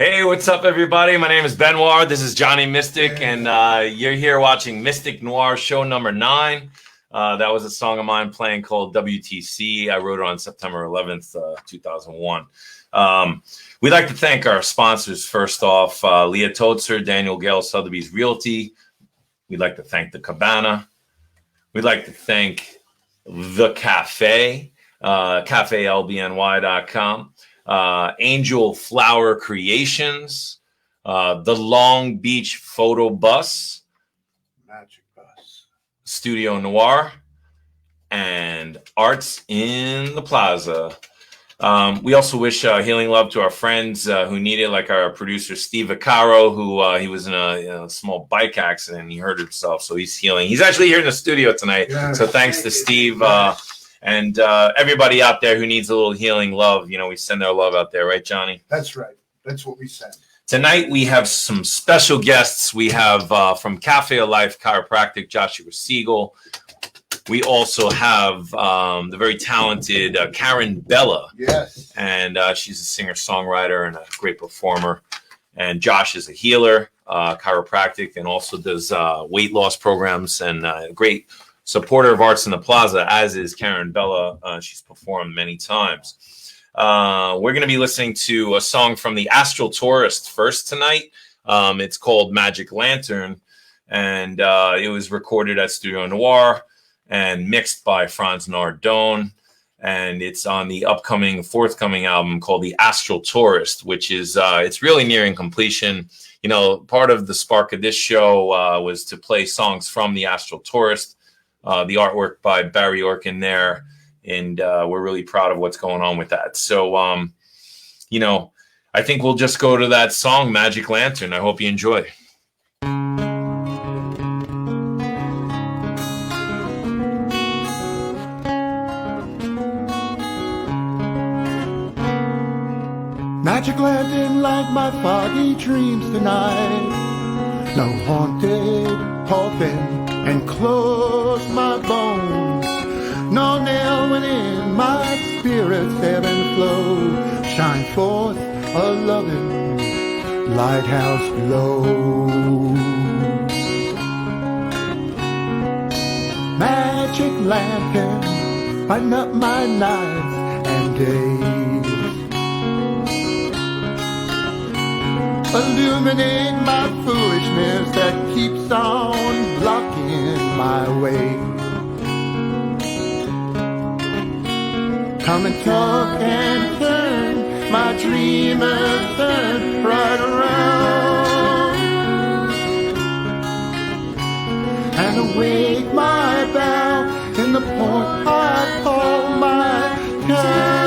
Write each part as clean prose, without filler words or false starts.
Hey, what's up, everybody? My name is Benoit. This is Johnny Mystic, and you're here watching Mystic Noir show number 9. That was a song of mine playing called WTC. I wrote it on September 11th, 2001. We'd like to thank our sponsors. First off, Leah Totzer, Daniel Gale, Sotheby's Realty. We'd like to thank the Cabana. We'd like to thank the Cafe, cafeLBNY.com. Angel Flower Creations, the Long Beach Photo Bus, Magic Bus, Studio Noir, and Arts in the Plaza. We also wish healing love to our friends who need it, like our producer Steve Vaccaro, who he was in a small bike accident and he hurt himself, so he's healing. He's actually here in the studio tonight, so thanks to Steve. And everybody out there who needs a little healing love, we send our love out there, right, Johnny? That's right. That's what we send. Tonight we have some special guests. We have from Cafe of Life Chiropractic, Joshua Siegel. We also have the very talented Karen Bella. Yes. And she's a singer-songwriter and a great performer. And Josh is a healer, chiropractic, and also does weight loss programs and great supporter of Arts in the Plaza, as is Karen Bella. She's performed many times. We're going to be listening to a song from the Astral Tourist first tonight. It's called Magic Lantern, and it was recorded at Studio Noir and mixed by Franz Nardone. And it's on the forthcoming album called The Astral Tourist, which is, it's really nearing completion. Part of the spark of this show was to play songs from The Astral Tourist. The artwork by Barry Orkin there, and we're really proud of what's going on with that. So, I think we'll just go to that song, Magic Lantern. I hope you enjoy. Magic lantern, light my foggy dreams tonight. No haunted coffin and close my bones. No nail within my spirit's ebb and flow. Shine forth a loving lighthouse glow. Magic lantern, lighten up my nights and days. Illuminate my foolishness that keeps on blocking my way. Come and talk and turn my dreamers turn right around, and awake my bow in the point I call my town.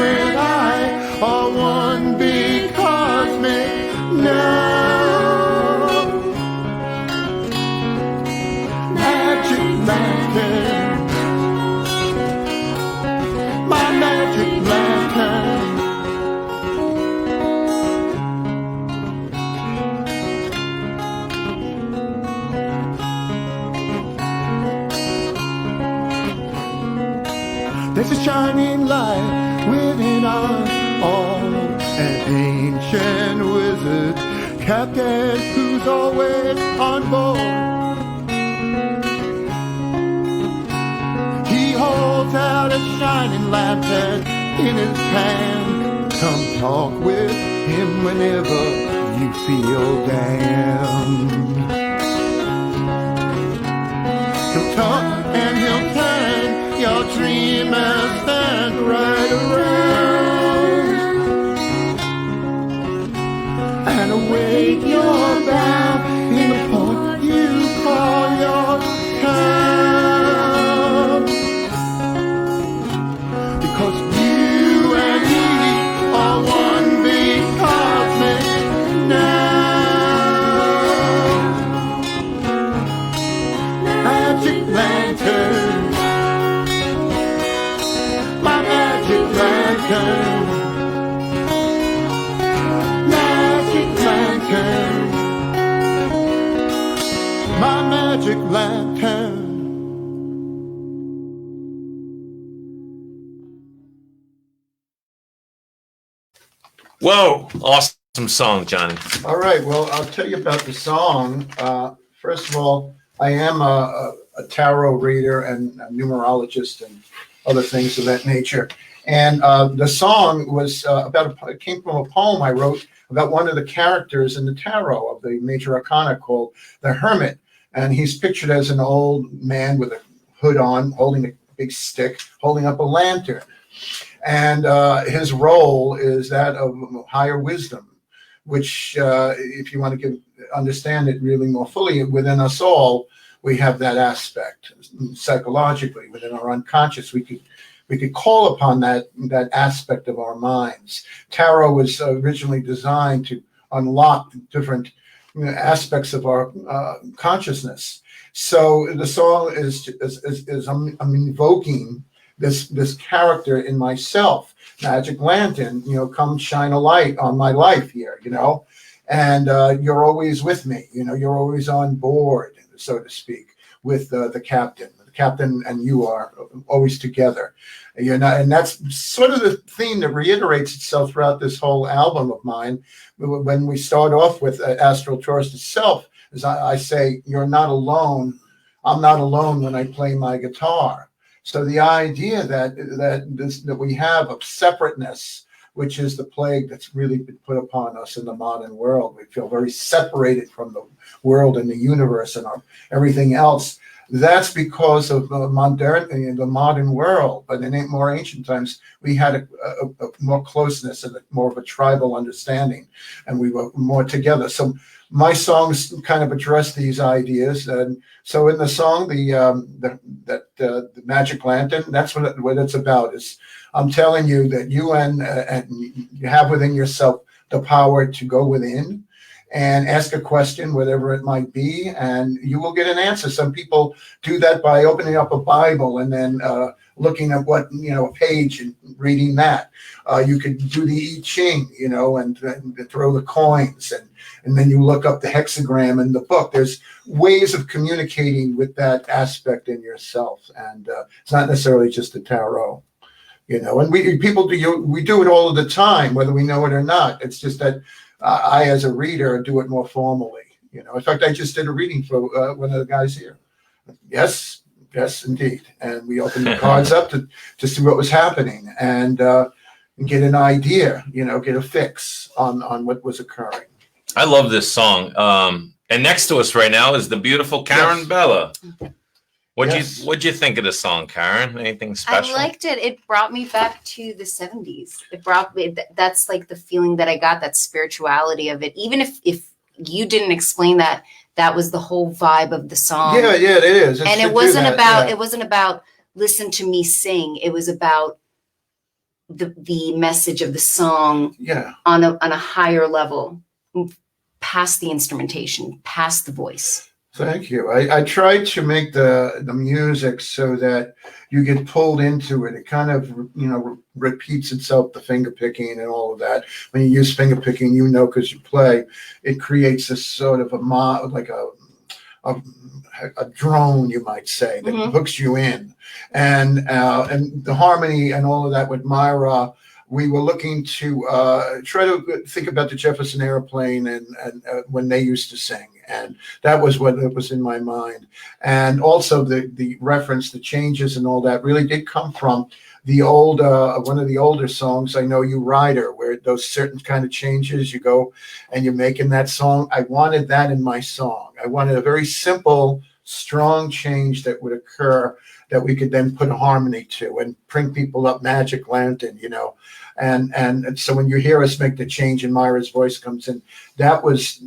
And I are one big cosmic now. Magic lantern, my magic lantern. There's a shining light within us all, an ancient wizard, captain who's always on board. He holds out a shining lantern in his hand. Come talk with him whenever you feel down. dreamers stand right around and awake your bow in the port you call your town. Because you and me are one big cosmic now. Magic lantern, my magic lantern, magic lantern, my magic lantern. Whoa, awesome song, Johnny. All right. Well, I'll tell you about the song. First of all, I am a tarot reader and a numerologist and other things of that nature. And the song was it came from a poem I wrote about one of the characters in the tarot of the major arcana called the Hermit. And he's pictured as an old man with a hood on, holding a big stick, holding up a lantern. And his role is that of higher wisdom, which, if you want to understand it really more fully, within us all, we have that aspect psychologically within our unconscious. We could call upon that aspect of our minds. Tarot was originally designed to unlock different aspects of our consciousness. So the song is I'm invoking this character in myself, Magic Lantern, come shine a light on my life here, and you're always with me, you're always on board, so to speak, with the captain. The captain and you are always together, and that's sort of the theme that reiterates itself throughout this whole album of mine. When we start off with Astral Tourist itself, as I say, you're not alone. I'm not alone when I play my guitar. So the idea that we have of separateness, which is the plague that's really been put upon us in the modern world, we feel very separated from the world and the universe and everything else. That's because of the modernity in the modern world. But in more ancient times, we had a more closeness and more of a tribal understanding, and we were more together. So my songs kind of address these ideas, and so in the song, the Magic Lantern, that's what it's about. Is I'm telling you that you and you have within yourself the power to go within and ask a question, whatever it might be, and you will get an answer. Some people do that by opening up a Bible and then looking at what, a page and reading that. You could do the I Ching, and throw the coins, and then you look up the hexagram in the book. There's ways of communicating with that aspect in yourself, and it's not necessarily just the tarot. And we do it all of the time, whether we know it or not. It's just that I, as a reader, do it more formally. In fact, I just did a reading for one of the guys here. Yes, indeed. And we opened the cards up to see what was happening and get an idea, get a fix on what was occurring. I love this song. And next to us right now is the beautiful Karen Bella. What'd you think of the song, Karen? Anything special? I liked it. It brought me back to the 70s. It brought me, that's like the feeling that I got, that spirituality of it. Even if you didn't explain that, that was the whole vibe of the song. Yeah, it is. And it wasn't about listen to me sing. It was about the message of the song on a higher level, past the instrumentation, past the voice. Thank you. I tried to make the music so that you get pulled into it. It kind of, repeats itself, the finger picking and all of that. When you use finger picking, because you play, it creates this sort of a drone, you might say, that hooks you in. And the harmony and all of that with Myra, we were looking to try to think about the Jefferson Airplane and when they used to sing. And that was what was in my mind. And also the reference, the changes and all that really did come from the old, one of the older songs, I Know You Rider, where those certain kind of changes, you go and you're making that song. I wanted that in my song. I wanted a very simple strong change that would occur that we could then put a harmony to and bring people up Magic Lantern, you know. And so when you hear us make the change and Myra's voice comes in, that was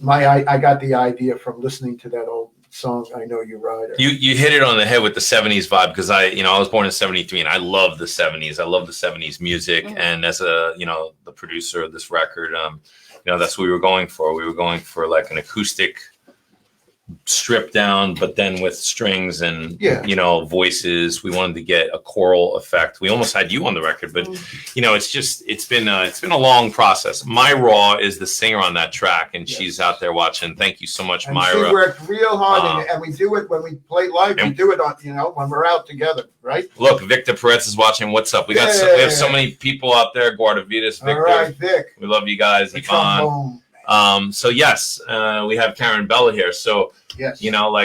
I got the idea from listening to that old song, I Know You Rider. You hit it on the head with the 70s vibe, because I was born in 73 and I love the 70s. I love the 70s music. And as a, the producer of this record, that's what we were going for. We were going for like an acoustic stripped down, but then with strings and voices. We wanted to get a choral effect. We almost had you on the record, but it's been a long process. Myra is the singer on that track, and she's out there watching. Thank you so much, and Myra. She worked real hard, and we do it when we play live. We do it on when we're out together, right? Look, Victor Perez is watching. What's up? We have so many people out there. Guardavitas, Victor. All right, Vic. We love you guys. Yvonne. So yes, we have Karen Bella here. So, yes.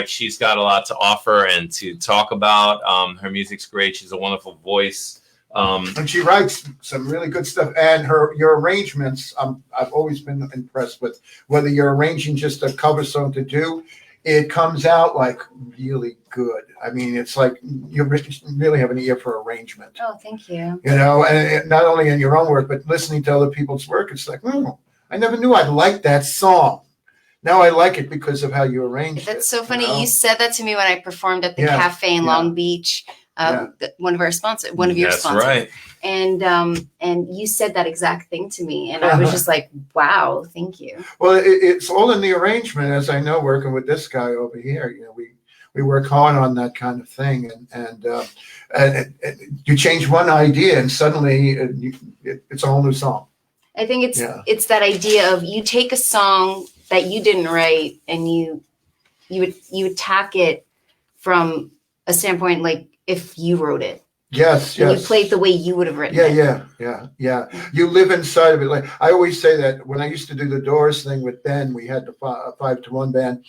She's got a lot to offer and to talk about. Her music's great. She's a wonderful voice. And she writes some really good stuff. And your arrangements, I've always been impressed with. Whether you're arranging just a cover song to do, it comes out like really good. I mean, it's like you really have an ear for arrangement. Oh, thank you. And not only in your own work, but listening to other people's work, it's like, I never knew I'd like that song. Now I like it because of how you arranged it. That's so funny. You said that to me when I performed at the cafe in Long Beach. One of our sponsors, one of your sponsors. Right. And you said that exact thing to me, and I was just like, "Wow, thank you." Well, it's all in the arrangement, as I know. Working with this guy over here, we work hard on that kind of thing, and you change one idea, and suddenly it's a whole new song. I think it's that idea of you take a song that you didn't write and you attack it from a standpoint like if you wrote it. Yes. You play it the way you would have written it. Yeah. You live inside of it. Like I always say that when I used to do the Doors thing with Ben, we had the 5-to-1 band.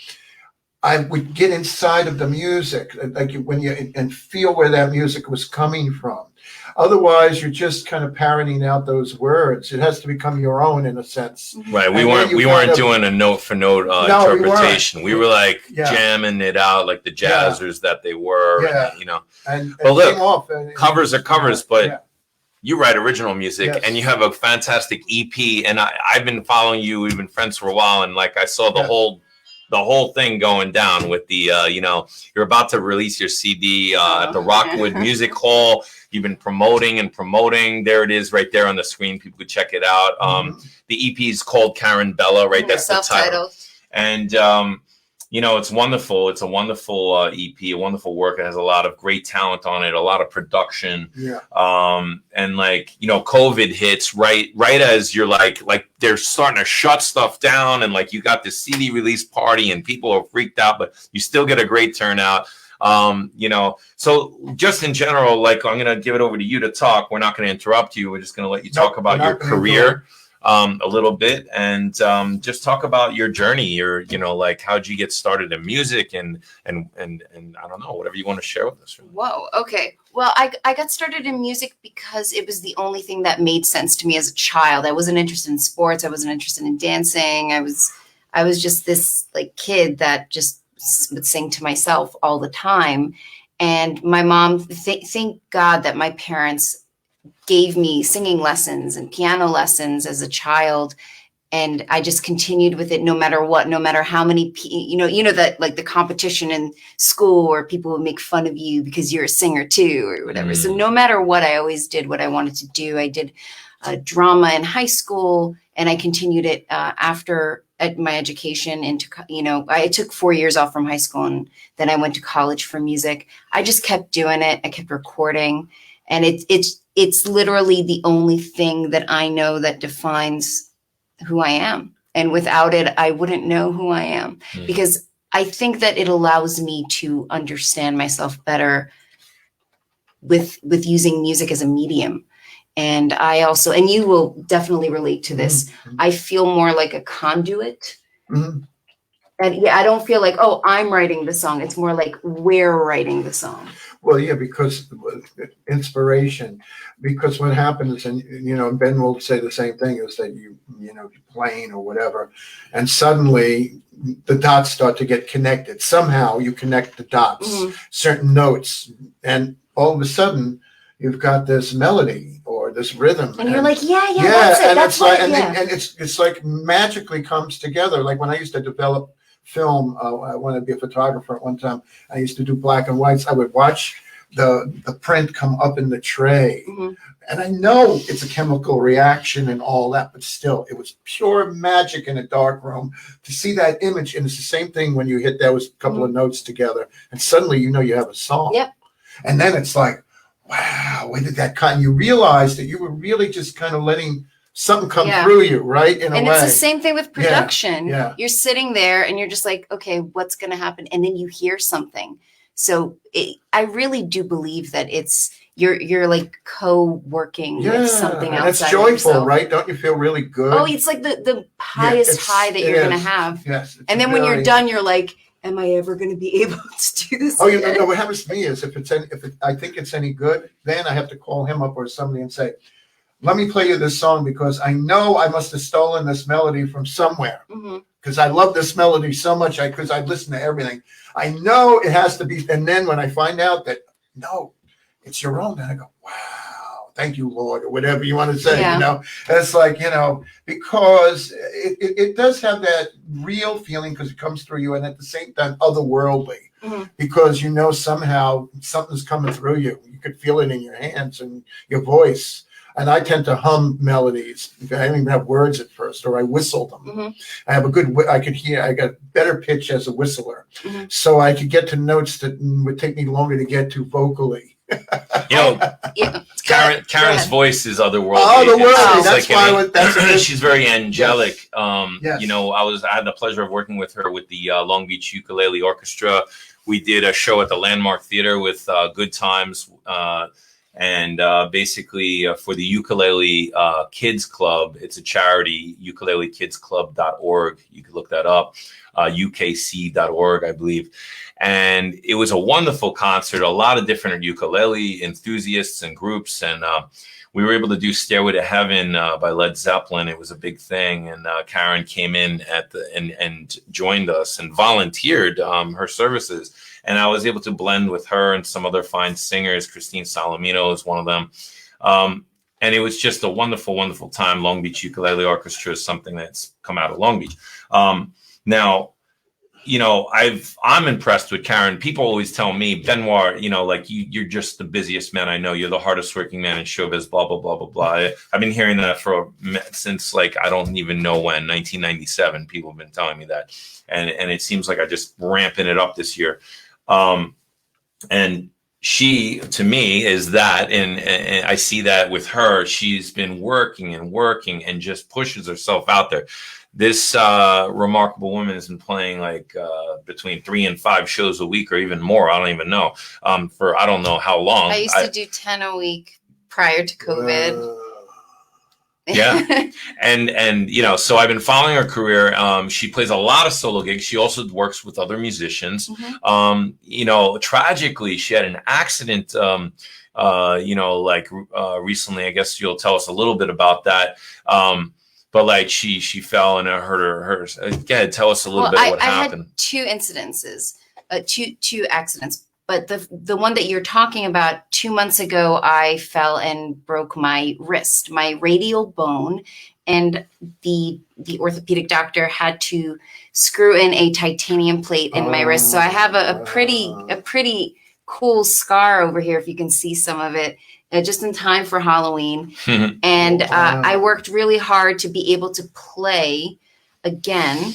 I would get inside of the music, like and feel where that music was coming from. Otherwise, you're just kind of parroting out those words. It has to become your own in a sense. Right. We weren't doing a note for note interpretation. We were like jamming it out like the jazzers that they were. And but look, covers are covers, but you write original music and you have a fantastic EP. And I've been following you. We've been friends for a while, and like I saw the whole thing going down with the you're about to release your CD at the Rockwood Music Hall. You've been promoting. There it is right there on the screen. People could check it out. The EP is called Karen Bella, right? That's the title. And it's wonderful. It's a wonderful EP, a wonderful work. It has a lot of great talent on it, a lot of production. And COVID hits right as you're like they're starting to shut stuff down, and like you got this CD release party and people are freaked out, but you still get a great turnout. So just in general, like I'm going to give it over to you to talk. We're not going to interrupt you. We're just going to let you talk about your career a little bit, and just talk about your journey. Like how'd you get started in music and I don't know, whatever you want to share with us. Whoa. Okay. Well, I got started in music because it was the only thing that made sense to me as a child. I wasn't interested in sports. I wasn't interested in dancing. I was just this like kid that just would sing to myself all the time. And my mom, thank God that my parents gave me singing lessons and piano lessons as a child. And I just continued with it no matter what, no matter how many, that like the competition in school where people would make fun of you because you're a singer too or whatever. So no matter what, I always did what I wanted to do. I did drama in high school, and I continued it after my education I took 4 years off from high school, and then I went to college for music. I just kept doing it. I kept recording, and it's literally the only thing that I know that defines who I am. And without it, I wouldn't know who I am, because I think that it allows me to understand myself better with using music as a medium. And I also, and you will definitely relate to this, I feel more like a conduit. And I don't feel like, I'm writing the song. It's more like we're writing the song. Well, yeah, because inspiration. Because what happens, and Ben will say the same thing, is that you're playing or whatever, and suddenly the dots start to get connected. Somehow you connect the dots, certain notes, and all of a sudden you've got this melody or this rhythm, and you're like, that's it. And That's it's like, what, and it's like magically comes together. Like when I used to develop film, I wanted to be a photographer at one time. I used to do black and whites. I would watch the print come up in the tray, and I know it's a chemical reaction and all that, but still, it was pure magic in a dark room to see that image. And it's the same thing when you hit those couple of notes together, and suddenly you have a song. Yep. And then it's like, wow, where did that come? You realize that you were really just kind of letting something come through you, right? In a way. And it's the same thing with production. Yeah. You're sitting there and you're just like, okay, what's going to happen? And then you hear something. So I really do believe that you're like co-working with something outside. And it's joyful, right? Don't you feel really good? Oh, it's like the highest high that you're going to have. Yes. And then when you're done, you're like, am I ever going to be able to do this? Oh, again? What happens to me is if I think it's any good, then I have to call him up or somebody and say, let me play you this song because I know I must have stolen this melody from somewhere. Because I love this melody so much, because I listen to everything. I know it has to be. And then when I find out that, no, it's your own, then I go, wow, thank you, Lord, or whatever you want to say, And it's like, because it does have that real feeling because it comes through you, and at the same time, otherworldly. Because somehow something's coming through you. You could feel it in your hands and your voice. And I tend to hum melodies. I don't even have words at first, or I whistle them. I have I got better pitch as a whistler. So I could get to notes that would take me longer to get to vocally. Karen's voice is otherworldly. Otherworldly. That's she's very angelic. Yes. I had the pleasure of working with her with the Long Beach Ukulele Orchestra. We did a show at the Landmark Theater with Good Times. And basically for the Ukulele Kids Club, it's a charity, ukulelekidsclub.org. You can look that up, ukc.org, I believe. And it was a wonderful concert, a lot of different ukulele enthusiasts and groups. And we were able to do Stairway to Heaven by Led Zeppelin. It was a big thing. And Karen came in and joined us and volunteered her services. And I was able to blend with her and some other fine singers. Christine Salamino is one of them. And it was just a wonderful, wonderful time. Long Beach Ukulele Orchestra is something that's come out of Long Beach. Now, I'm impressed with Karen. People always tell me, Benoit, you're just the busiest man I know. You're the hardest working man in showbiz, blah, blah, blah, blah, blah. I've been hearing that since I don't even know when, 1997. People have been telling me that. And it seems like I just ramping it up this year. And she, to me, is that, and I see that with her. She's been working and just pushes herself out there. This remarkable woman has been playing between 3 and 5 shows a week or even more. I don't even know. For I don't know how long. I used to do 10 a week prior to COVID. Yeah. And so I've been following her career. She plays a lot of solo gigs. She also works with other musicians. Tragically, she had an accident, recently. I guess you'll tell us a little bit about that. But she fell and it hurt her. Go ahead, tell us a little bit what happened. I had 2 incidences, two accidents. But the one that you're talking about, 2 months ago, I fell and broke my wrist, my radial bone, and the orthopedic doctor had to screw in a titanium plate in my wrist. So I have a pretty cool scar over here, if you can see some of it, just in time for Halloween. And I worked really hard to be able to play again.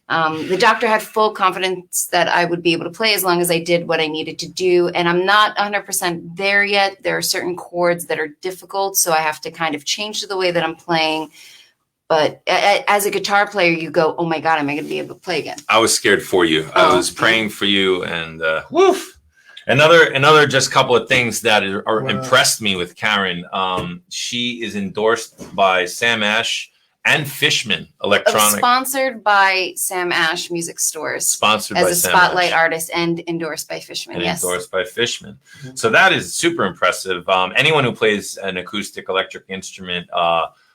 The doctor had full confidence that I would be able to play as long as I did what I needed to do. And I'm not 100% there yet. There are certain chords that are difficult, so I have to kind of change the way that I'm playing. But as a guitar player, you go, oh my God, am I going to be able to play again? I was scared for you. I was praying for you, and woof. Another just couple of things that impressed me with Karen. She is endorsed by Sam Ash and Fishman Electronic. Sponsored by Sam Ash Music Stores. Sponsored as by a Sam spotlight Ash. artist and endorsed by Fishman. And Yes. endorsed by Fishman. So that is super impressive. Anyone who plays an acoustic electric instrument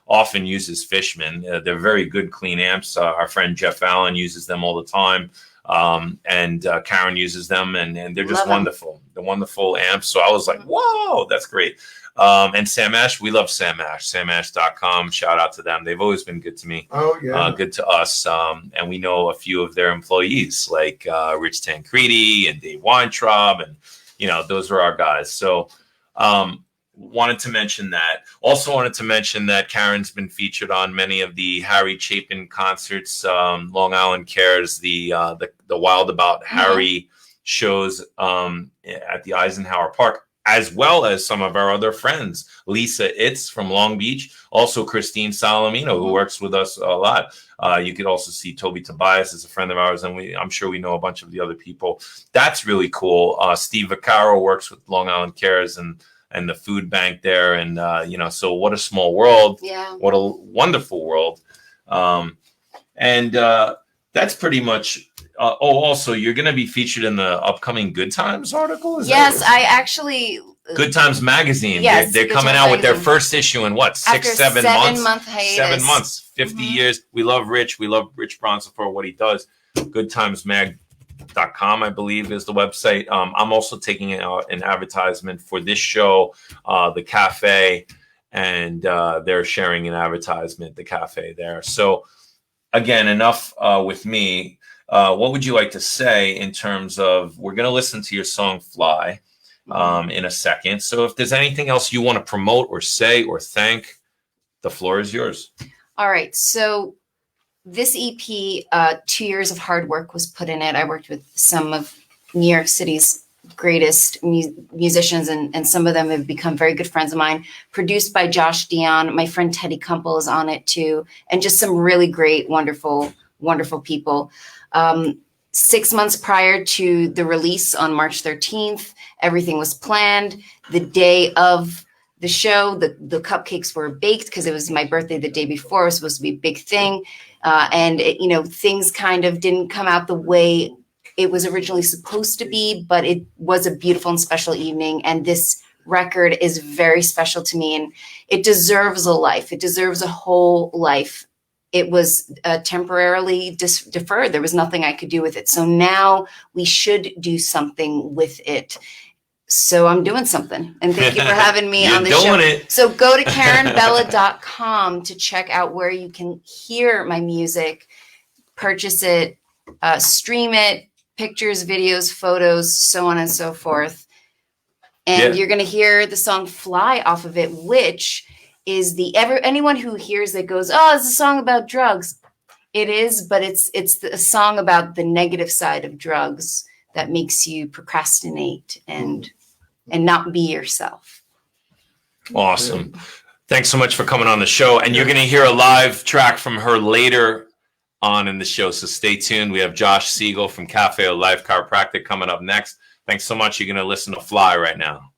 often uses Fishman. They're very good, clean amps. Our friend Jeff Allen uses them all the time. And Karen uses them, and they're just wonderful. They're wonderful amps. So I was like, whoa, that's great. And Sam Ash, we love Sam Ash, samash.com. Shout out to them. They've always been good to me. Oh, yeah. Good to us. And we know a few of their employees like Rich Tancredi and Dave Weintraub. And, those are our guys. So wanted to mention that. Also wanted to mention that Karen's been featured on many of the Harry Chapin concerts, Long Island Cares, the Wild About Harry shows at the Eisenhower Park, as well as some of our other friends, Lisa Itz from Long Beach, also Christine Salomino, who works with us a lot. You could also see Toby Tobias is a friend of ours, and I'm sure we know a bunch of the other people. That's really cool. Steve Vaccaro works with Long Island Cares and the food bank there. And, so what a small world. Yeah. What a wonderful world. That's pretty much, also, you're going to be featured in the upcoming Good Times article? Yes, I actually... Good Times Magazine. Yes, they're Good coming Times out with their Magazine. first issue in what, After 7 months? 7-month hiatus. 7 months, 50 years. We love Rich. We love Rich Bronson for what he does. GoodTimesMag.com, I believe, is the website. I'm also taking out an advertisement for this show, the cafe, and they're sharing an advertisement, the cafe there. So again, enough with me. What would you like to say in terms of, we're going to listen to your song Fly in a second. So if there's anything else you want to promote or say or thank, the floor is yours. All right. So this EP, 2 years of hard work was put in it. I worked with some of New York City's greatest musicians, and some of them have become very good friends of mine. Produced by Josh Dion. My friend Teddy Kumpel is on it too. And just some really great, wonderful, wonderful people. 6 months prior to the release on March 13th, everything was planned. The day of the show, the cupcakes were baked because it was my birthday the day before. It was supposed to be a big thing. Things kind of didn't come out the way it was originally supposed to be, but it was a beautiful and special evening. And this record is very special to me, and it deserves a life. It deserves a whole life. It was temporarily deferred. There was nothing I could do with it. So now we should do something with it. So I'm doing something. And thank you for having me on the show. It. So go to KarenBella.com to check out where you can hear my music, purchase it, stream it, pictures, videos, photos, so on and so forth. And you're going to hear the song Fly off of it, which is anyone who hears it goes, oh, it's a song about drugs. It is, but it's a song about the negative side of drugs that makes you procrastinate and not be yourself. Awesome. Thanks so much for coming on the show. And you're going to hear a live track from her later on in the show. So stay tuned. We have Josh Siegel from Cafe of Life Chiropractic coming up next. Thanks so much. You're going to listen to Fly right now.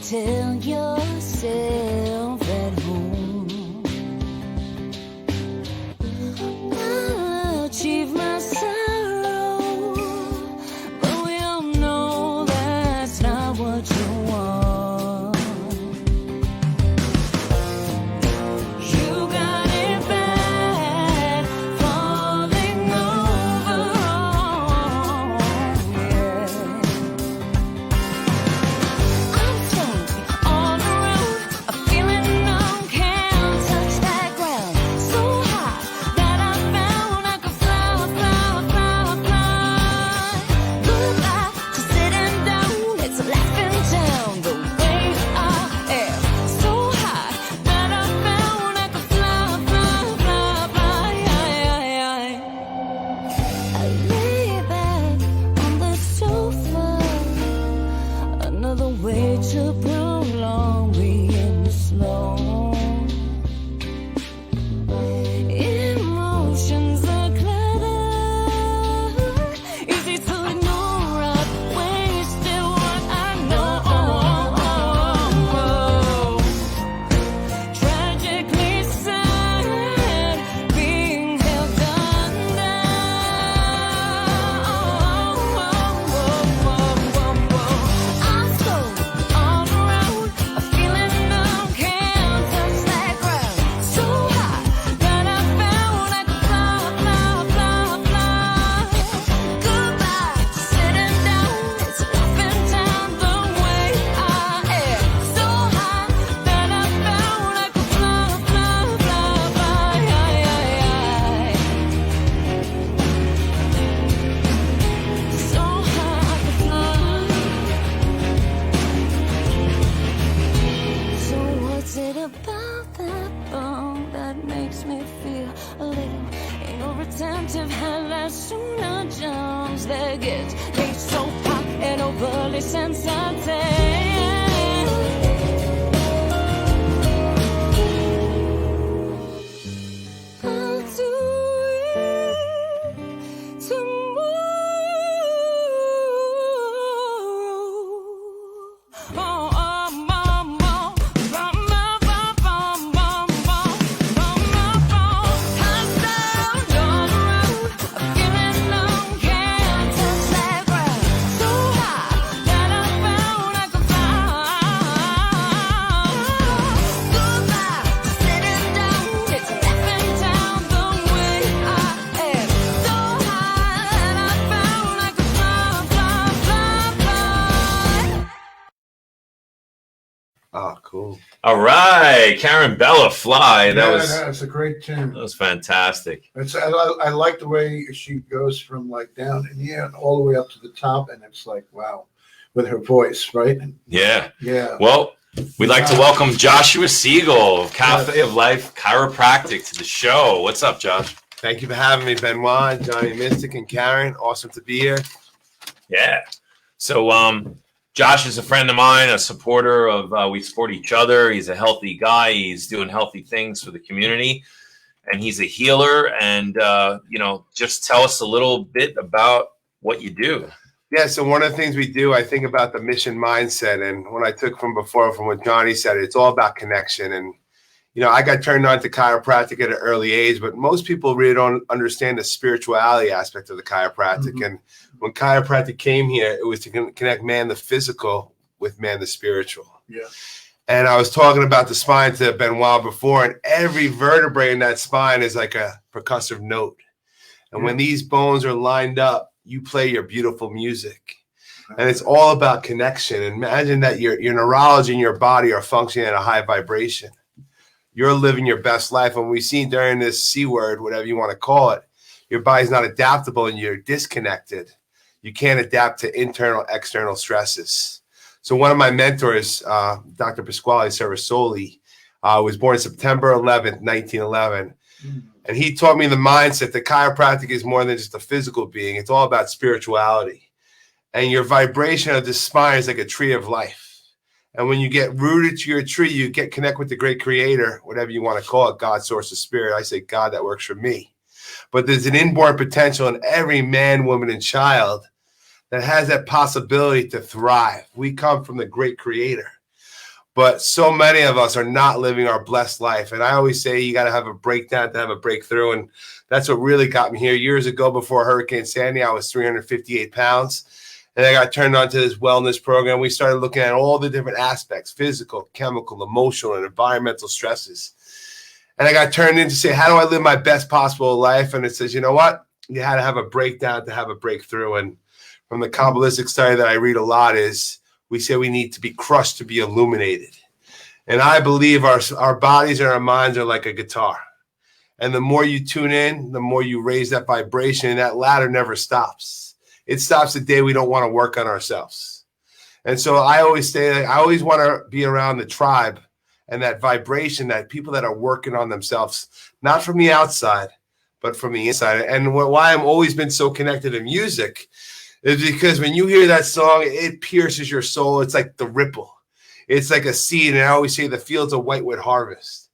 Tell yourself at home I'll achieve my sorrow attentive handlers sooner jumps their gifts. They so hot and overly sensitive. Oh, cool. All right, Karen Bella, Fly. That's a great tune. That was fantastic. I like the way she goes from like down in the air and all the way up to the top, and it's like, wow, with her voice, right? Yeah. Yeah. Well, we'd like to welcome Joshua Siegel of Cafe of Life Chiropractic to the show. What's up, Josh? Thank you for having me, Benoit, Johnny Mystic, and Karen. Awesome to be here. Yeah. So, Josh is a friend of mine, a supporter of, we support each other. He's a healthy guy. He's doing healthy things for the community, and he's a healer. And, just tell us a little bit about what you do. Yeah, so one of the things we do, I think about the mission mindset. And when I took from before, from what Johnny said, it's all about connection. And, I got turned on to chiropractic at an early age, but most people really don't understand the spirituality aspect of the chiropractic. Mm-hmm. And when chiropractic came here, it was to connect man, the physical, with man, the spiritual. Yeah. And I was talking about the spine to Benoit before, and every vertebrae in that spine is like a percussive note. And when these bones are lined up, you play your beautiful music. And it's all about connection. And imagine that your neurology and your body are functioning at a high vibration. You're living your best life. And we've seen during this C word, whatever you want to call it, your body's not adaptable and you're disconnected. You can't adapt to internal, external stresses. So one of my mentors, Dr. Pasquale Cerasoli, was born September 11th, 1911. And he taught me the mindset that chiropractic is more than just a physical being. It's all about spirituality. And your vibration of the spine is like a tree of life. And when you get rooted to your tree, you connect with the great creator, whatever you want to call it, God, source of spirit. I say God, that works for me. But there's an inborn potential in every man, woman, and child that has that possibility to thrive. We come from the great creator. But so many of us are not living our blessed life. And I always say you got to have a breakdown to have a breakthrough. And that's what really got me here. Years ago, before Hurricane Sandy, I was 358 pounds. And I got turned on to this wellness program. We started looking at all the different aspects, physical, chemical, emotional, and environmental stresses. And I got turned in to say, how do I live my best possible life? And it says, you know what? You had to have a breakdown to have a breakthrough. And from the Kabbalistic study that I read a lot is, we say we need to be crushed to be illuminated. And I believe our bodies and our minds are like a guitar. And the more you tune in, the more you raise that vibration, and that ladder never stops. It stops the day we don't want to work on ourselves. And so I always say, I always want to be around the tribe and that vibration, that people that are working on themselves, not from the outside, but from the inside. And why I've always been so connected to music is because when you hear that song, it pierces your soul. It's like the ripple. It's like a seed. And I always say the fields of white would harvest.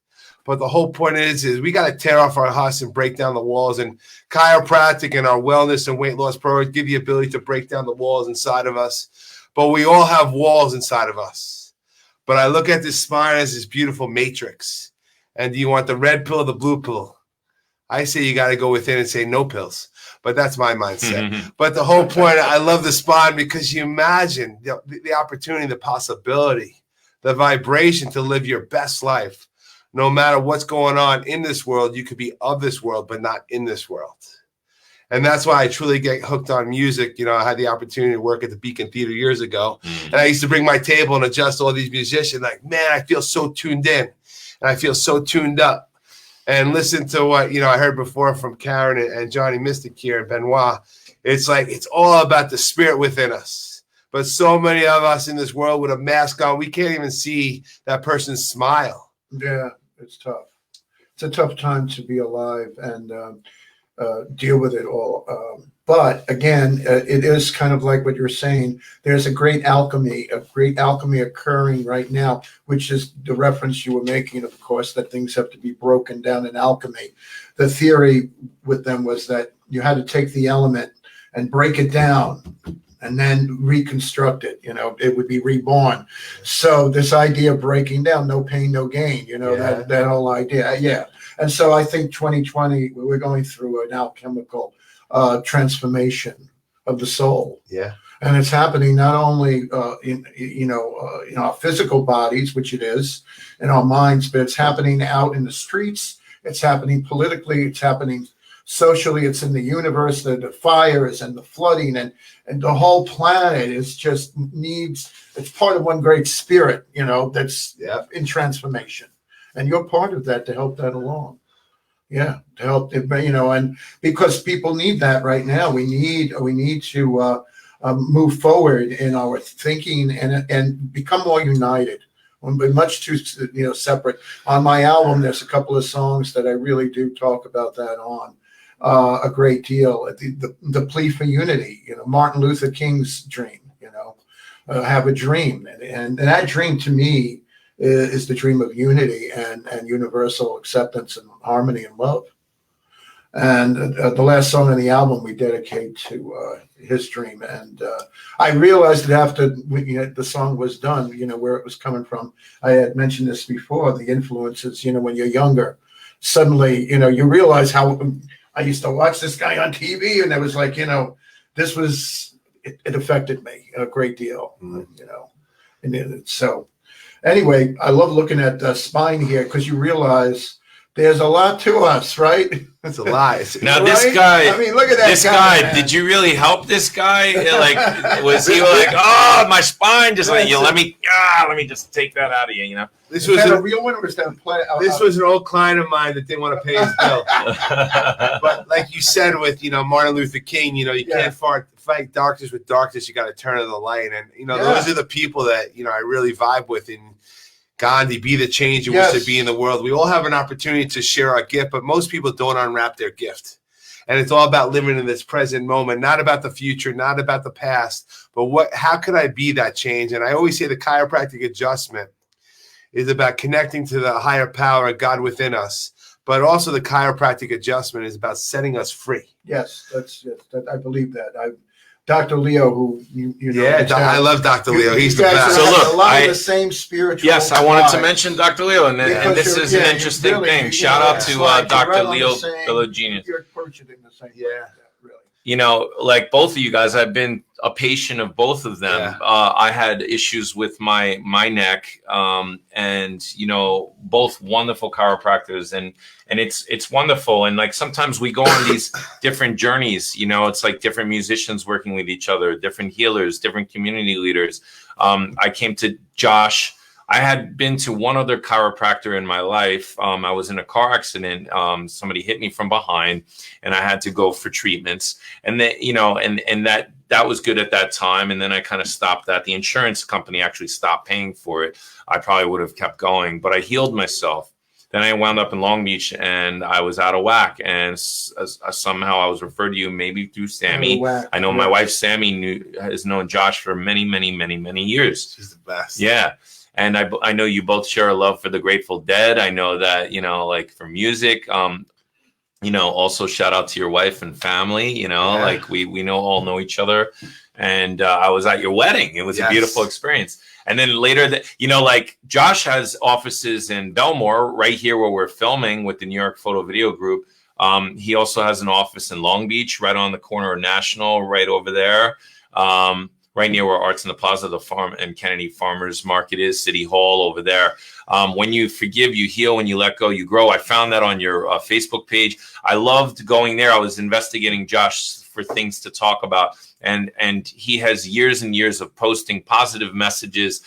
But the whole point is we got to tear off our husk and break down the walls. And chiropractic and our wellness and weight loss programs give you the ability to break down the walls inside of us. But we all have walls inside of us. But I look at this spine as this beautiful matrix. And do you want the red pill or the blue pill? I say you got to go within and say no pills. But that's my mindset. Mm-hmm. But the whole point, I love the spine because you imagine the opportunity, the possibility, the vibration to live your best life. No matter what's going on in this world, you could be of this world, but not in this world. And that's why I truly get hooked on music. I had the opportunity to work at the Beacon Theater years ago. And I used to bring my table and adjust all these musicians. Like, man, I feel so tuned in. And I feel so tuned up. And listen to what, I heard before from Karen and Johnny Mystic here and Benoit. It's like, it's all about the spirit within us. But so many of us in this world with a mask on, we can't even see that person's smile. Yeah, it's tough. It's a tough time to be alive. And deal with it all. But again, it is kind of like what you're saying. There's a great alchemy occurring right now, which is the reference you were making, of course, that things have to be broken down in alchemy. The theory with them was that you had to take the element and break it down and then reconstruct it. It would be reborn. So this idea of breaking down, no pain, no gain, that whole idea. Yeah. And so I think 2020, we're going through an alchemical transformation of the soul. Yeah. And it's happening not only in our physical bodies, which it is, in our minds, but it's happening out in the streets. It's happening politically. It's happening socially. It's in the universe. The fires and the flooding and the whole planet is just it's part of one great spirit, that's in transformation. And you're part of that to help that along. Yeah, to help, and because people need that right now. We need to move forward in our thinking and become more united. We're much too separate. On my album, there's a couple of songs that I really do talk about that on a great deal. The plea for unity, Martin Luther King's dream, have a dream, and that dream to me is the dream of unity and universal acceptance and harmony and love. And the last song on the album we dedicate to his dream. And I realized that after the song was done, where it was coming from. I had mentioned this before, the influences, when you're younger, suddenly, you realize how I used to watch this guy on TV, and it was like, this was, it affected me a great deal, and so. Anyway, I love looking at the spine here because you realize there's a lot to us, right? It's a lot. Now, right? this guy, I mean, look at that this guy, man. did you really help this guy? Like, was he like, oh, my spine just like, let me just take that out of you, This was a real one, or was that play? This was an old client of mine that didn't want to pay his bill. But like you said with, Martin Luther King, you can't fight darkness with darkness. You got to turn to the light. And, those are the people that, I really vibe with. And Gandhi, be the change you wish to be in the world. We all have an opportunity to share our gift, but most people don't unwrap their gift. And it's all about living in this present moment, not about the future, not about the past, but how could I be that change? And I always say the chiropractic adjustment is about connecting to the higher power of God within us. But also the chiropractic adjustment is about setting us free. Yes, I believe that. Dr. Leo, who you know. Yeah, I love Dr. Leo. He's the best. So look, a lot of the same spiritual. Yes, I wanted to mention Dr. Leo, and this is an interesting really, thing. Shout out to Dr. Leo, fellow genius. You're approaching it in the same way. Really. Like both of you guys, I've been a patient of both of them. Yeah. I had issues with my neck, and both wonderful chiropractors, and it's wonderful. And like sometimes we go on these different journeys. It's like different musicians working with each other, different healers, different community leaders. I came to Josh. I had been to one other chiropractor in my life. I was in a car accident. Somebody hit me from behind, and I had to go for treatments. And then, and that was good at that time. And then I kind of stopped that. The insurance company actually stopped paying for it. I probably would have kept going, but I healed myself. Then I wound up in Long Beach, and I was out of whack. And somehow I was referred to you, maybe through Sammy. I know my wife Sammy has known Josh for many, many, many, many years. She's the best. Yeah. And I know you both share a love for the Grateful Dead. I know that, like for music, also shout out to your wife and family, like we all know each other. And I was at your wedding. It was a beautiful experience. And then later like Josh has offices in Belmore right here where we're filming with the New York Photo Video Group. He also has an office in Long Beach, right on the corner of National, right over there. Right near where Arts in the Plaza, the farm and Kennedy Farmers Market is, City Hall over there. When you forgive, you heal. When you let go, you grow. I found that on your Facebook page. I loved going there. I was investigating Josh for things to talk about. And he has years and years of posting positive messages,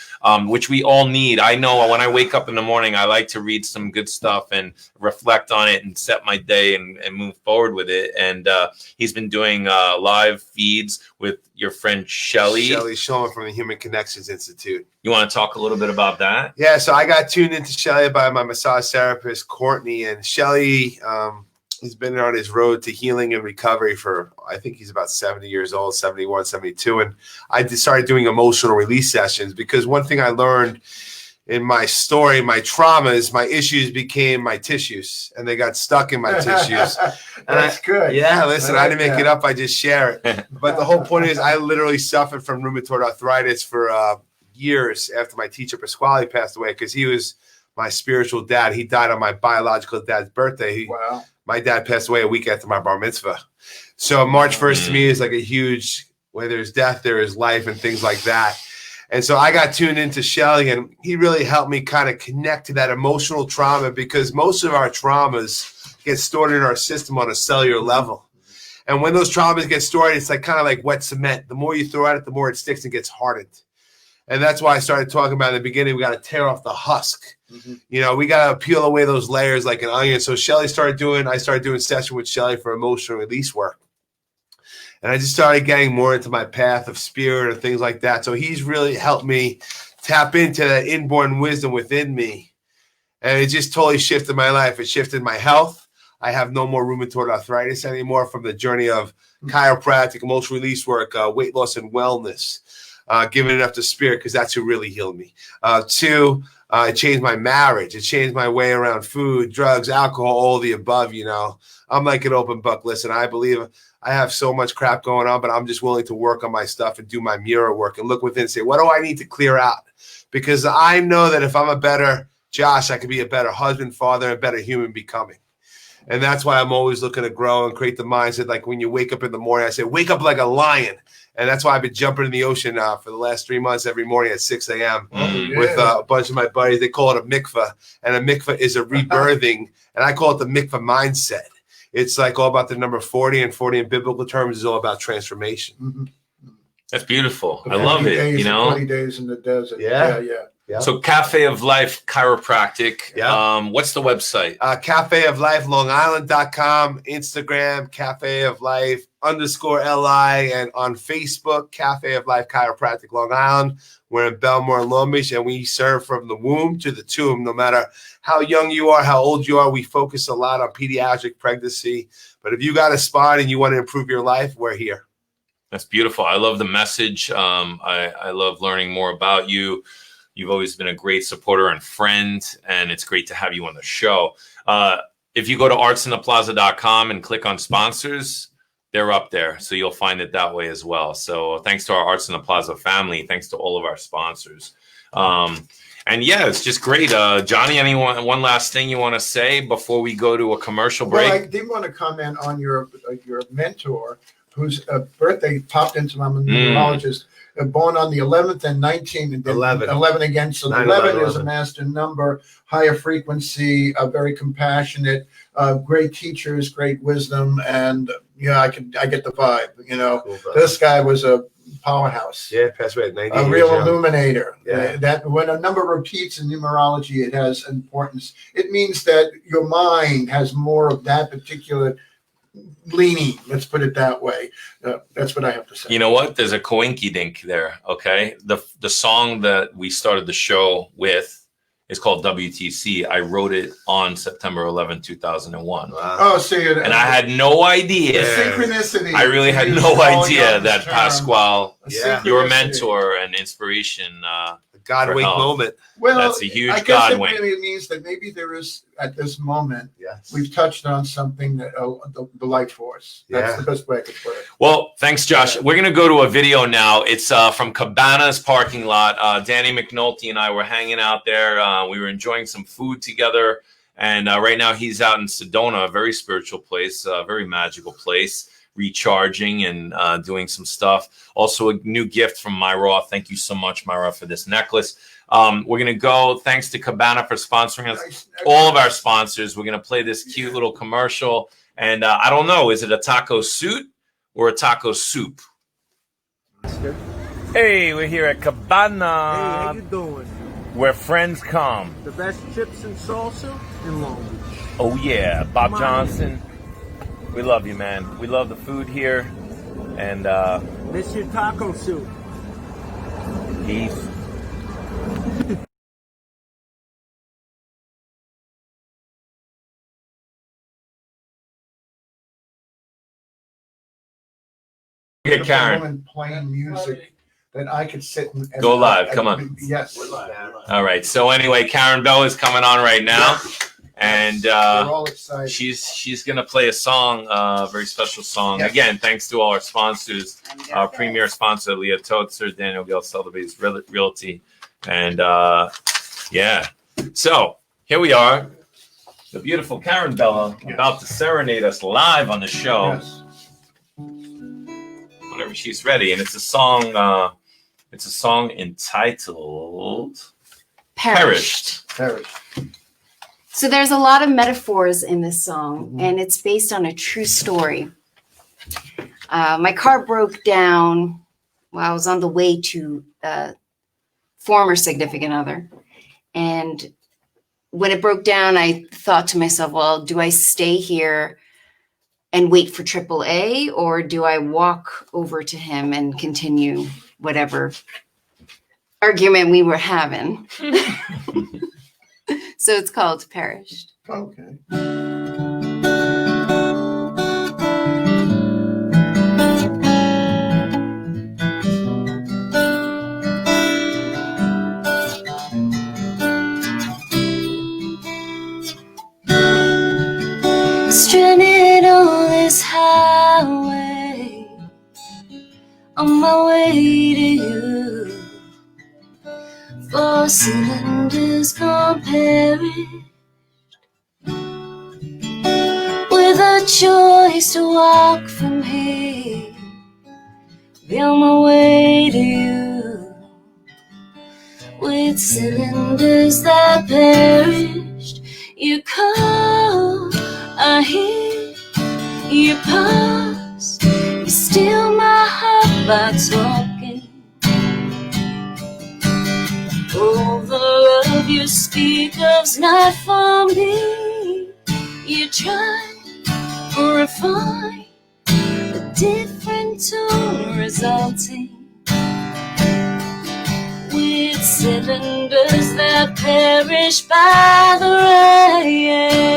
which we all need. I know when I wake up in the morning, I like to read some good stuff and reflect on it and set my day and move forward with it. And he's been doing live feeds with your friend Shelly. Shelly Shulman from the Human Connections Institute. You want to talk a little bit about that? Yeah, so I got tuned into Shelly by my massage therapist, Courtney. And Shelly He's been on his road to healing and recovery for, I think he's about 70 years old, 71, 72. And I started doing emotional release sessions because one thing I learned in my story, my traumas, my issues became my tissues, and they got stuck in my tissues. That's good. Yeah, listen, I didn't make it up. I just share it. But the whole point is I literally suffered from rheumatoid arthritis for years after my teacher Pasquale passed away, because he was my spiritual dad. He died on my biological dad's birthday. Wow. My dad passed away a week after my bar mitzvah. So March 1st to me is like a huge, where there's death, there is life, and things like that. And so I got tuned into Shelly, and he really helped me kind of connect to that emotional trauma, because most of our traumas get stored in our system on a cellular level. And when those traumas get stored, it's like kind of like wet cement. The more you throw at it, the more it sticks and gets hardened. And that's why I started talking about in the beginning, we got to tear off the husk. Mm-hmm. You know, we got to peel away those layers like an onion. So I started doing session with Shelly for emotional release work. And I just started getting more into my path of spirit and things like that. So he's really helped me tap into that inborn wisdom within me. And it just totally shifted my life. It shifted my health. I have no more rheumatoid arthritis anymore from the journey of chiropractic, emotional release work, weight loss and wellness, giving it up to spirit, because that's who really healed me. Two, it changed my marriage. It changed my way around food, drugs, alcohol, all the above, you know. I'm like an open book. Listen, I believe I have so much crap going on, but I'm just willing to work on my stuff and do my mirror work and look within and say, what do I need to clear out? Because I know that if I'm a better Josh, I could be a better husband, father, a better human becoming. And that's why I'm always looking to grow and create the mindset. Like when you wake up in the morning, I say, wake up like a lion. And that's why I've been jumping in the ocean for the last 3 months every morning at 6 a.m. With a bunch of my buddies. They call it a mikveh. And a mikveh is a rebirthing. And I call it the mikveh mindset. It's like all about the number 40, and 40 in biblical terms is all about transformation. Mm-hmm. That's beautiful. I love it. You know, 20 days in the desert. Yeah. So Cafe of Life Chiropractic. Yeah. What's the website? Cafe of Life, LongIsland.com, Instagram, Cafe of Life _LI, and on Facebook, Cafe of Life Chiropractic Long Island. We're in Belmore and Long Beach, and we serve from the womb to the tomb. No matter how young you are, how old you are, we focus a lot on pediatric pregnancy. But if you got a spine and you want to improve your life, we're here. That's beautiful. I love the message. I love learning more about you. You've always been a great supporter and friend, and it's great to have you on the show. If you go to artsintheplaza.com and click on sponsors, they're up there. So you'll find it that way as well. So thanks to our Arts in the Plaza family. Thanks to all of our sponsors. And yeah, it's just great. Johnny, one last thing you want to say before we go to a commercial break? Well, I did want to comment on your mentor, whose birthday popped into my numerologist. Born on the 11th and 19th, and then 11 again. So the 11 is a master number, higher frequency, very compassionate, great teachers, great wisdom, and I get the vibe. You know, cool, this guy was a powerhouse. Yeah, passed away at 90. A real illuminator. Yeah. That when a number repeats in numerology, it has importance. It means that your mind has more of that particular leaning, let's put it that way. That's what I have to say. You know what? There's a coinky-dink there, okay? The song that we started the show with is called WTC. I wrote it on September 11, 2001. Wow. Oh, see it. And I had no idea. Synchronicity. I really had no idea that Pasquale, Yeah. your mentor and inspiration, God wink moment. Well, that's a huge I guess God it wink. really means that maybe there is, at this moment, Yes. we've touched on something that the life force. That's Yeah. the best way I could put it. Well, thanks, Josh. We're going to go to a video now. It's from Cabana's parking lot. Danny McNulty and I were hanging out there. We were enjoying some food together. And right now he's out in Sedona, a very spiritual place, a very magical place, recharging and doing some stuff. Also, a new gift from Myra. Thank you so much, Myra, for this necklace. We're going to go. Thanks to Cabana for sponsoring us. Nice. All of our sponsors. We're going to play this cute little commercial. And I don't know, is it a taco suit or a taco soup? Hey, we're here at Cabana. Hey, how you doing? Where friends come. The best chips and salsa in Long Beach. Oh, yeah. Bob Come on Johnson. We love you, man. We love the food here. And Miss your taco soup. peace. Okay, beautiful Karen. woman playing music that I could sit and Go live, come on. Yes. All right. So anyway, Karen Bell is coming on right now, and We're all excited. she's gonna play a song, a very special song. Yes. Again, thanks to all our sponsors, our premier sponsor Leah Totzer, Daniel Gale Sotheby's Realty, and yeah. So here we are, the beautiful Karen Bella about to serenade us live on the show. Yes. Whenever she's ready, and it's a song. It's a song entitled Perished. Perished. So there's a lot of metaphors in this song, and it's based on a true story. My car broke down while I was on the way to a former significant other. And when it broke down, I thought to myself, well, do I stay here and wait for AAA, or do I walk over to him and continue whatever argument we were having? So it's called Perished. Okay. Stranded on this highway, on my way to you. 4 cylinders gone perished, with a choice to walk from here, be on my way to you. With cylinders that perished, you call, I hear your pulse, you steal my heart by talking. Oh, the love you speak of's not for me. You try to refine a different tone, resulting with cylinders that perish by the rain.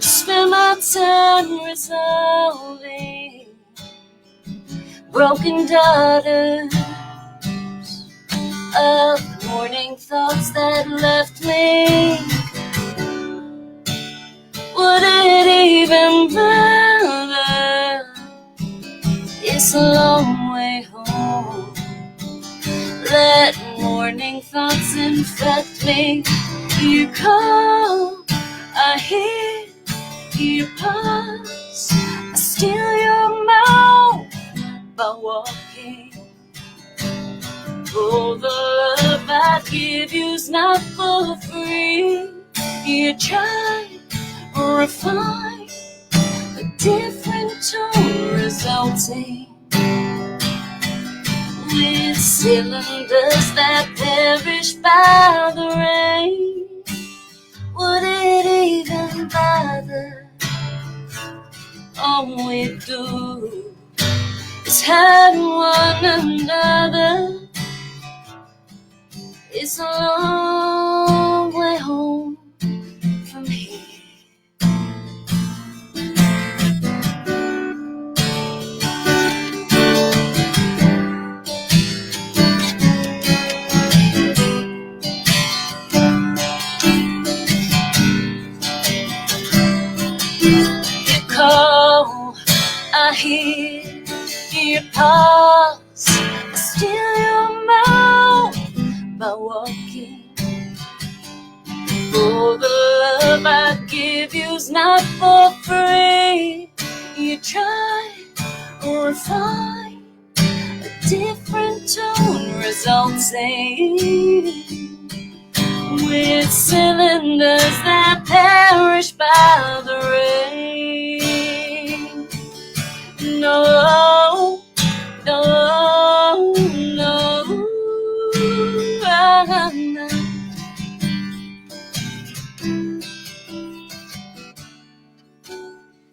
Spend my time resolving broken daughters of morning thoughts that left me. Would it even matter? It's a long way home. Let morning thoughts infect me. You call, I hear you pause. I steal your mouth by walking. Oh, the love I give you's not for free. You try to refine a different tone, resulting with cylinders that perish by the rain. Would it even bother? All we do is hurt one another. It's a long way home from here. You call, I hear your pulse, I steal your mouth by walking. Oh, the love I give you's not for free. You try to refine a different tone, resulting with cylinders that perish by the rain. No, no, no, no.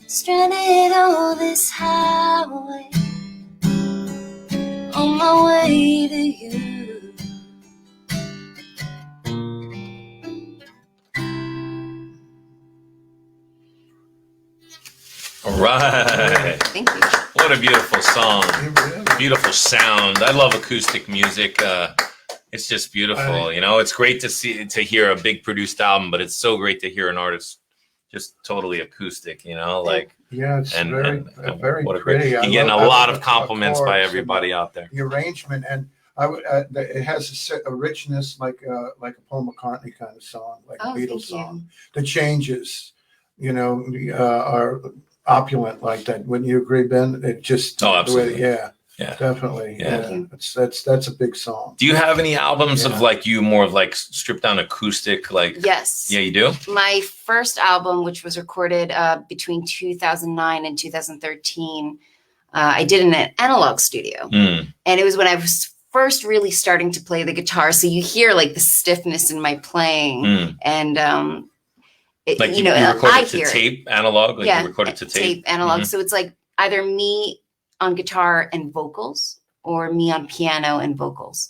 Stranded on this highway, on my way to you. All right. Thank you. What a beautiful song. Really? Beautiful sound. I love acoustic music. It's just beautiful. You know, it's great to hear a big produced album, but it's so great to hear an artist just totally acousst, you know, like. Yeah, it's very what a pretty. You're getting a lot of compliments by everybody out there. The arrangement, and it has a richness like a Paul McCartney kind of song, like a Beatles song. The changes, you know, are opulent like that. Wouldn't you agree, Ben? It just absolutely. Yeah, definitely. Yeah, that's a big song. Do you have any albums of like you more of like stripped down acoustic? Like Yes. Yeah, you do. My first album, which was recorded between 2009 and 2013, I did in an analog studio, and it was when I was first really starting to play the guitar. So you hear like the stiffness in my playing, and like you know, you recorded I to hear tape analog. Like you recorded to tape analog. So it's like either me on guitar and vocals, or me on piano and vocals.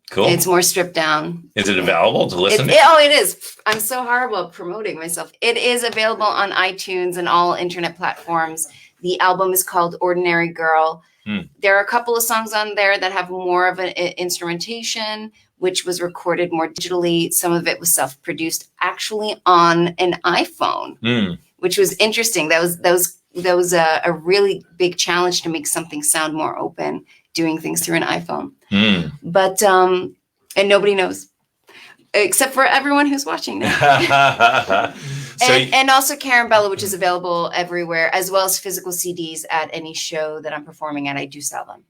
Cool. And it's more stripped down. Is it available to listen to? It is. I'm so horrible at promoting myself. It is available on iTunes and all internet platforms. The album is called Ordinary Girl. There are a couple of songs on there that have more of an instrumentation, which was recorded more digitally. Some of it was self-produced actually on an iPhone, which was interesting. That was a really big challenge to make something sound more open, doing things through an iPhone. But and nobody knows except for everyone who's watching now. And also Karen Bella, which is available everywhere, as well as physical CDs at any show that I'm performing at. I do sell them.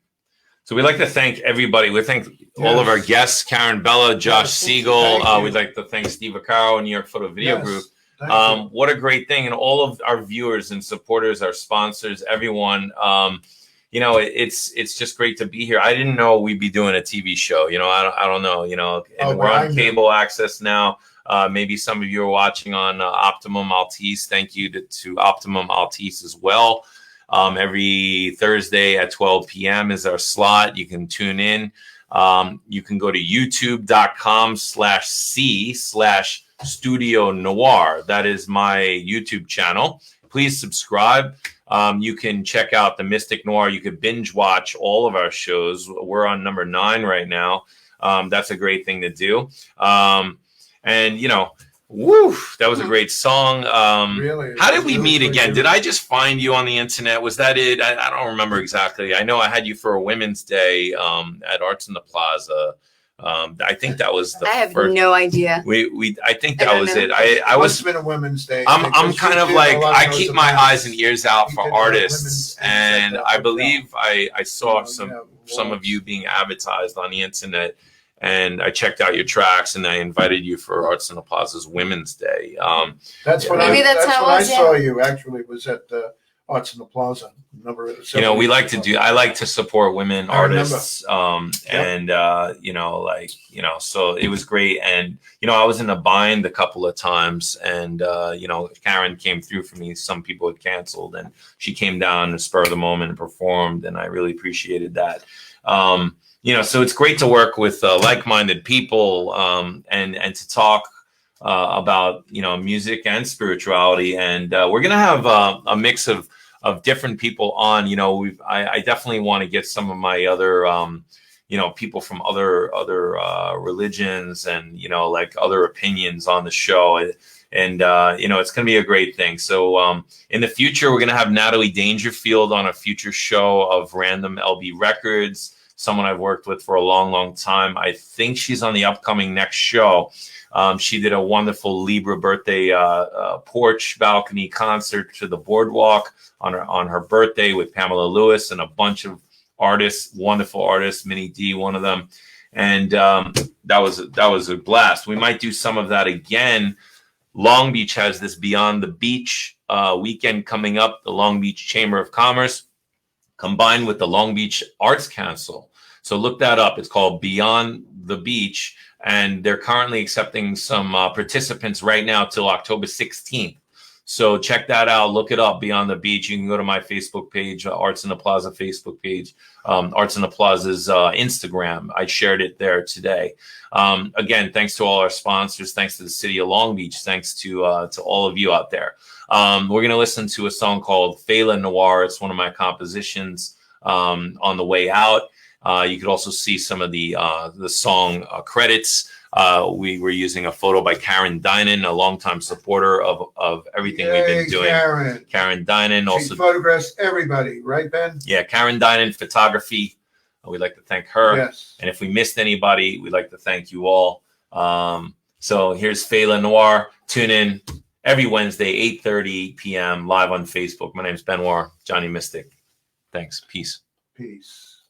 So we'd like to thank everybody. We thank all of our guests, Karen Bella, Josh Siegel. We'd like to thank Steve Vaccaro, New York Photo Video Group. What a great thing. And all of our viewers and supporters, our sponsors, everyone, you know, it's just great to be here. I didn't know we'd be doing a TV show. You know, I don't know, you know, and we're on cable access now. Maybe some of you are watching on Optimum Altice. Thank you to Optimum Altice as well. Every Thursday at 12 p.m. is our slot. You can tune in. You can go to youtube.com/C/Studio Noir. That is my YouTube channel. Please subscribe. You can check out the Mystic Noir. You could binge watch all of our shows. We're on number 9 right now. That's a great thing to do. And, you know, woo, that was a great song. Really? How did we meet again? Did I just find you on the internet? Was that it? I don't remember exactly. I know I had you for a Women's Day at Arts in the Plaza. I think that was the I have first. No idea. I think that was it. I Must was. have been a Women's Day. I'm kind of like, I keep my eyes and ears out for artists, and I believe I saw some of you being advertised on the internet, and I checked out your tracks, and I invited you for Arts in the Plaza's Women's Day. That's when I saw you. Actually, was at the Arts in the Plaza. You know, I like to support women artists, and you know, like, you know, so it was great. And you know, I was in a bind a couple of times, and you know, Karen came through for me. Some people had canceled, and she came down and spur of the moment and performed, and I really appreciated that. You know, so it's great to work with like-minded people, and to talk about, you know, music and spirituality. And we're gonna have a mix of different people on. You know, I definitely want to get some of my other you know, people from other religions and, you know, like other opinions on the show. And you know, it's going to be a great thing. So in the future, we're going to have Natalie Dangerfield on a future show of Random LB Records, someone I've worked with for a long time. I think she's on the upcoming next show. She did a wonderful Libra birthday porch balcony concert to the boardwalk on her birthday with Pamela Lewis and a bunch of artists, wonderful artists, Minnie D, one of them. And that was a blast. We might do some of that again. Long Beach has this Beyond the Beach weekend coming up, the Long Beach Chamber of Commerce, combined with the Long Beach Arts Council. So look that up. It's called Beyond the Beach, and they're currently accepting some participants right now till October 16th. So check that out. Look it up. Beyond the Beach. You can go to my Facebook page, Arts in the Plaza Facebook page, Arts in the Plaza's Instagram. I shared it there today. Again, thanks to all our sponsors. Thanks to the city of Long Beach. Thanks to all of you out there. We're going to listen to a song called Fela Noir. It's one of my compositions on the way out. You could also see some of the song credits. We were using a photo by Karen Dinan, a longtime supporter of everything we've been doing. Karen Dinan She also photographs everybody, right, Ben? Yeah, Karen Dinan Photography. We'd like to thank her. Yes. And if we missed anybody, we'd like to thank you all. So here's Fela Noir. Tune in every Wednesday, 8:30 p.m. live on Facebook. My name's Benoit, Johnny Mystic. Thanks. Peace. Peace.